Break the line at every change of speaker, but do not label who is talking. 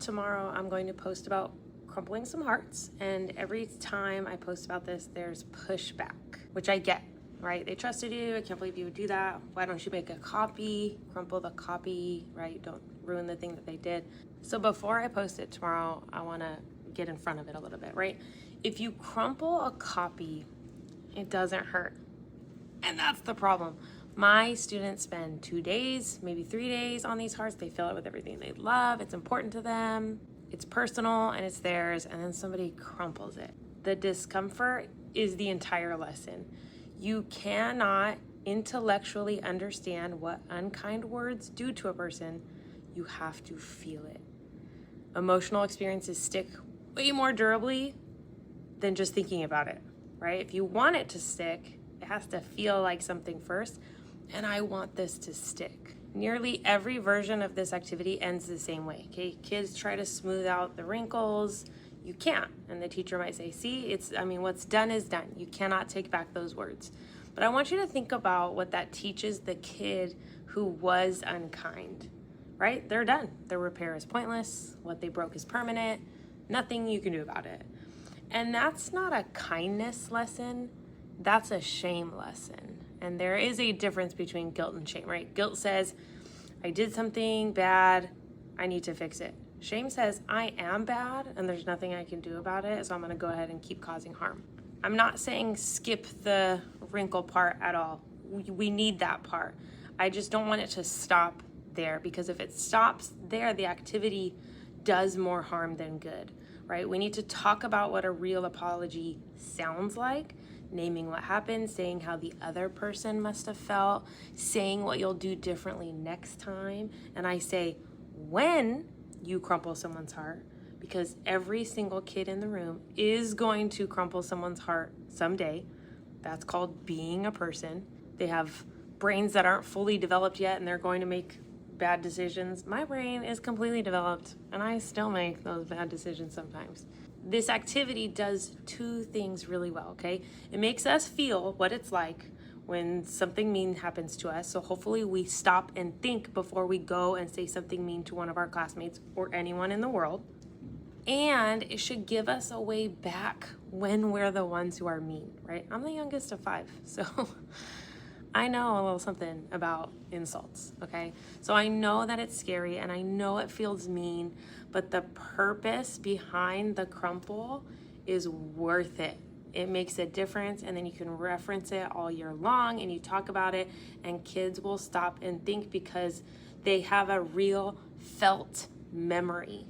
tomorrow I'm going to post about crumpling some hearts, and every time I post about this, there's pushback, which I get, right? They trusted you. I can't believe you would do that. Why don't you make a copy, crumple the copy, right? Don't ruin the thing that they did. So before I post it tomorrow, I want to get in front of it a little bit, right? If you crumple a copy, it doesn't hurt. And that's the problem. My students spend 2 days, maybe 3 days on these hearts. They fill it with everything they love. It's important to them. It's personal and it's theirs. And then somebody crumples it. The discomfort is the entire lesson. You cannot intellectually understand what unkind words do to a person. You have to feel it. Emotional experiences stick way more durably than just thinking about it, right? If you want it to stick, it has to feel like something first. And I want this to stick. Nearly every version of this activity ends the same way, okay? Kids try to smooth out the wrinkles. You can't. And the teacher might say, see, what's done is done. You cannot take back those words. But I want you to think about what that teaches the kid who was unkind, right? They're done. Their repair is pointless. What they broke is permanent. Nothing you can do about it. And that's not a kindness lesson. That's a shame lesson. And there is a difference between guilt and shame, right? Guilt says, I did something bad, I need to fix it. Shame says, I am bad and there's nothing I can do about it, so I'm gonna go ahead and keep causing harm. I'm not saying skip the wrinkle part at all. We need that part. I just don't want it to stop there, because if it stops there, the activity does more harm than good, right? We need to talk about what a real apology sounds like. Naming what happened, saying how the other person must have felt, saying what you'll do differently next time. And I say, when you crumple someone's heart, because every single kid in the room is going to crumple someone's heart someday. That's called being a person. They have brains that aren't fully developed yet, and they're going to make bad decisions. My brain is completely developed, and I still make those bad decisions sometimes. This activity does two things really well, okay? It makes us feel what it's like when something mean happens to us. So hopefully we stop and think before we go and say something mean to one of our classmates or anyone in the world. And it should give us a way back when we're the ones who are mean, right? I'm the youngest of 5, so I know a little something about insults, okay? So I know that it's scary and I know it feels mean, but the purpose behind the crumple is worth it. It makes a difference, and then you can reference it all year long and you talk about it, and kids will stop and think because they have a real felt memory.